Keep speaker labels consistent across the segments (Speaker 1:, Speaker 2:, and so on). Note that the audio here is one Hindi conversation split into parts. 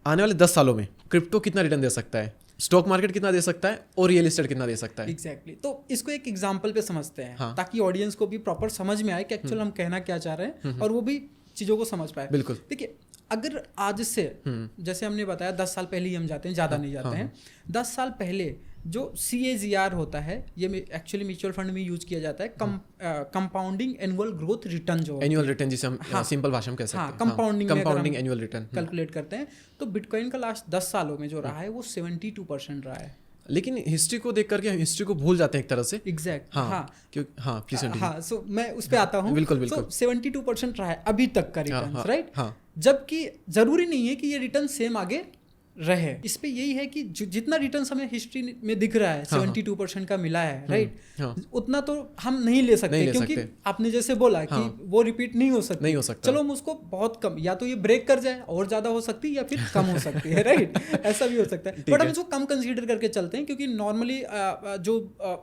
Speaker 1: आने वाले 10 सालों में क्रिप्टो कितना रिटर्न दे सकता है, स्टॉक मार्केट कितना दे सकता है और रियल एस्टेट कितना दे सकता है?
Speaker 2: एग्जैक्टली तो इसको एक एग्जांपल पे समझते हैं
Speaker 1: हाँ।
Speaker 2: ताकि ऑडियंस को भी प्रॉपर समझ में आए कि एक्चुअल हम कहना क्या चाह रहे हैं और वो भी चीज़ों को समझ पाए।
Speaker 1: बिल्कुल।
Speaker 2: देखिए, अगर आज से जैसे हमने बताया 10 साल पहले ही हम जाते हैं, ज़्यादा नहीं जाते हैं। 10 साल पहले जो CAGR होता है, ये एक्चुअली म्यूचुअल फंड में यूज किया जाता है, कंपाउंडिंग एनुअल ग्रोथ रिटर्न जो
Speaker 1: एनुअल रिटर्न जिसे हम सिंपल भाषा में कह सकते हैं।
Speaker 2: कंपाउंडिंग
Speaker 1: एनुअल रिटर्न
Speaker 2: कैलकुलेट करते हैं। तो बिटकॉइन का लास्ट 10 सालों में जो रहा है वो 72% रहा है।
Speaker 1: लेकिन हिस्ट्री को देख करके हम हिस्ट्री को भूल जाते हैं एक तरह से।
Speaker 2: एग्जैक्ट
Speaker 1: प्लीज
Speaker 2: हाँ, सो मैं उस पे आता हूँ।
Speaker 1: बिल्कुल बिल्कुल।
Speaker 2: 72% रहा है अभी तक का रिटर्न, राइट?
Speaker 1: हाँ,
Speaker 2: जबकि जरूरी नहीं है कि ये रिटर्न सेम आगे रहे। इस पे यही है कि जितना रिटर्न हमें हिस्ट्री में दिख रहा है 72% का मिला है, राइट? उतना तो हम नहीं ले सकते क्योंकि आपने जैसे बोला कि वो रिपीट नहीं हो सकता। चलो हम उसको बहुत कम, या तो ये ब्रेक कर जाए और ज्यादा हो सकती है या फिर कम हो सकती है, राइट? ऐसा भी हो सकता है, बट हम इसको कम कंसीडर करके चलते हैं क्योंकि नॉर्मली जो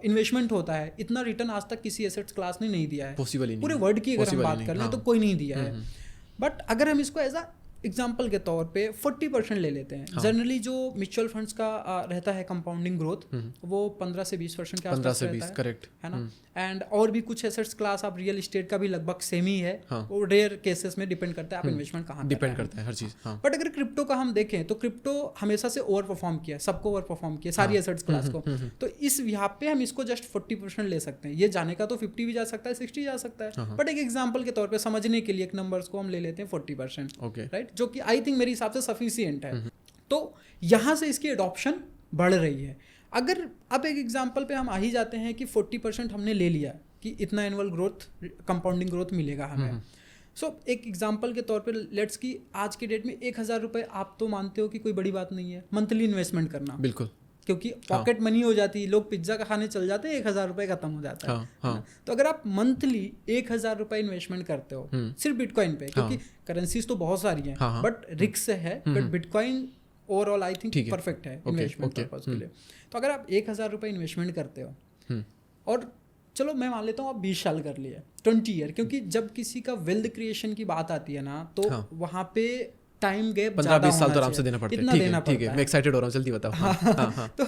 Speaker 2: इन्वेस्टमेंट होता है इतना रिटर्न आज तक किसी एसेट क्लास ने नहीं दिया है,
Speaker 1: पॉसिबल ही नहीं।
Speaker 2: पूरे वर्ल्ड की अगर हम बात कर लें तो कोई नहीं दिया है। बट अगर हम इसको एज एग्जाम्पल के तौर पे 40% ले लेते हैं। जनरली जो म्यूचुअल फंड्स का रहता है कंपाउंडिंग ग्रोथ, वो 15 से 20% के आसपास रहता है,
Speaker 1: करेक्ट
Speaker 2: है ना? एंड और भी कुछ एसेट्स क्लास, आप रियल एस्टेट का भी लगभग सेम ही है। वो रेयर केसेस में डिपेंड करता है आप इन्वेस्टमेंट कहाँ
Speaker 1: डिपेंड करता है हर चीज।
Speaker 2: बट अगर क्रिप्टो का हम देखें तो क्रिप्टो हमेशा से ओवर परफॉर्म किया, सबको ओवर परफॉर्म किया, सारी एसेट्स क्लास को। तो इस यहाँ पे हम इसको जस्ट 40% ले सकते हैं। ये जाने का तो 50 भी जा सकता है, 60 जा सकता है, बट एक एग्जाम्पल के तौर पर समझने के लिए एक नंबर्स को हम ले लेते हैं 40%, राइट? जो कि आई थिंक मेरे हिसाब से सफिशिएंट है। तो यहाँ से इसकी एडॉप्शन बढ़ रही है। अगर अब एक एग्जांपल पे हम आ ही जाते हैं कि 40% हमने ले लिया कि इतना एनुअल ग्रोथ, कंपाउंडिंग ग्रोथ मिलेगा हमें। सो एक एग्जांपल के तौर पे लेट्स कि आज के डेट में 1,000 रुपये आप तो मानते हो कि कोई बड़ी बात नहीं है मंथली इन्वेस्टमेंट करना,
Speaker 1: बिल्कुल,
Speaker 2: क्योंकि पॉकेट मनी हो जाती है, लोग पिज्जा का खाने चल जाते हैं, 1,000 रुपये खत्म हो जाता है। तो अगर आप मंथली 1,000 रुपये इन्वेस्टमेंट करते हो सिर्फ बिटकॉइन पे, क्योंकि करेंसीज तो बहुत सारी हैं, बट रिस्क है, but bitcoin overall I think perfect है इन्वेस्टमेंट पर्पस के लिए। तो अगर आप 1,000 रुपये इन्वेस्टमेंट करते हो और चलो मैं मान लेता हूँ आप 20 साल कर लिए, 20 ईयर, क्योंकि जब किसी का वेल्थ क्रिएशन की बात आती है ना तो वहाँ पे टाइम गैप
Speaker 1: 15-20 साल तो आराम से देना पड़ता है। ठीक है, मैं एक्साइटेड हो रहा हूँ, जल्दी बताओ। हाँ।
Speaker 2: तो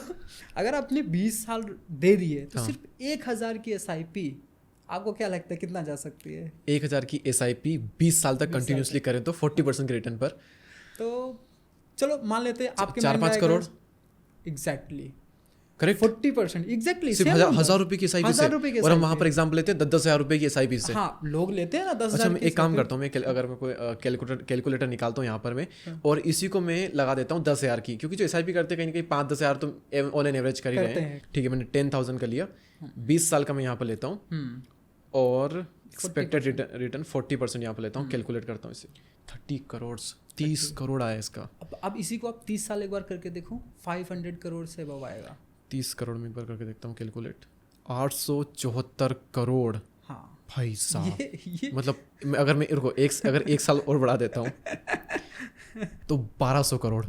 Speaker 2: अगर आपने 20 साल दे दिए तो सिर्फ 1,000 की SIP आपको क्या लगता है कितना जा सकती है?
Speaker 1: 1,000 की SIP 20 साल तक कंटिन्यूसली करें तो 40% के रिटर्न पर,
Speaker 2: तो चलो मान लेते हैं आपके
Speaker 1: 4-5 करोड़।
Speaker 2: एग्जैक्टली
Speaker 1: करेक्ट,
Speaker 2: 40% एग्जैक्टली
Speaker 1: सिर्फ 1,000 रुपए की SIP से। और हम वहाँ पर एग्जाम्पल लेते हैं 10,000 रुपए की SIP से।
Speaker 2: हाँ, लोग लेते हैं ना 10,000।
Speaker 1: अच्छा, मैं एक काम करता हूँ, मैं अगर मैं कोई कैलकुलेटर निकालता हूँ यहाँ पर मैं, और इसी को मैं लगा देता हूँ 10,000 की, क्योंकि जो SIP करते हैं कहीं ना कहीं 5-10,000 तो ऑन एन एवरेज कर ही रहे हैं। ठीक है, मैंने 10,000 का लिया, 20 साल का मैं यहाँ पर लेता हूँ और एक्सपेक्टेड रिटर्न 40% यहाँ पर लेता हूँ, कैलकुलेट करता हूँ इसे, 30 करोड़ 30 करोड़ आया इसका।
Speaker 2: अब इसी को आप 30 साल एक बार करके देखो, 500 करोड़ से अबव आएगा।
Speaker 1: 30 करोड़ में एक बार करके देखता हूँ कैलकुलेट, 874 करोड़।
Speaker 2: हाँ
Speaker 1: भाई साहब,
Speaker 2: ये
Speaker 1: मतलब अगर मैं अगर एक साल और बढ़ा देता हूँ तो 1,200 करोड़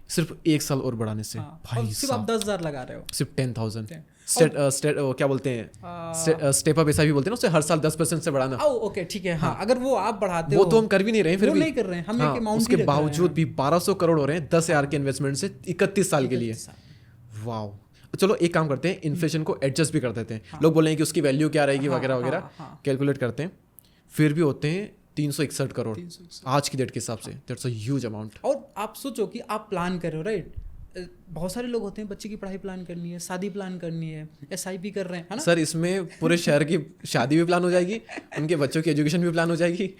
Speaker 1: सिर्फ एक साल और बढ़ाने से। भाई
Speaker 2: सिर्फ आप 10,000 लगा रहे हो,
Speaker 1: सिर्फ 10,000। क्या बोलते हैं, स्टेप अप SIP बोलते हैं ना, उससे हर साल 10% से बढ़ाना।
Speaker 2: ओके ठीक है, हाँ, अगर वो आप बढ़ाते हो,
Speaker 1: वो तो हम कर भी नहीं रहे हैं, फिर भी
Speaker 2: नहीं कर रहे हैं, हम एक अमाउंट
Speaker 1: उसके बावजूद भी 1,200 करोड़ हो रहे हैं 10,000 के इन्वेस्टमेंट से 31 साल के लिए। वाओ। चलो एक काम करते हैं, इन्फ्लेशन को एडजस्ट भी कर देते हैं। लोग बोलेंगे कि उसकी वैल्यू क्या रहेगी वगैरह वगैरह, कैलकुलेट करते हैं, फिर भी होते हैं 361 करोड़ आज की डेट के हिसाब से। That's a huge amount.
Speaker 2: और आप सोचो कि आप प्लान कर रहे हो, राइट? बहुत सारे लोग होते हैं, बच्चे की पढ़ाई प्लान करनी है, शादी प्लान करनी है, SIP कर रहे हैं, है ना
Speaker 1: सर? इसमें पूरे शहर की शादी भी प्लान हो जाएगी, उनके बच्चों की एजुकेशन भी प्लान हो जाएगी,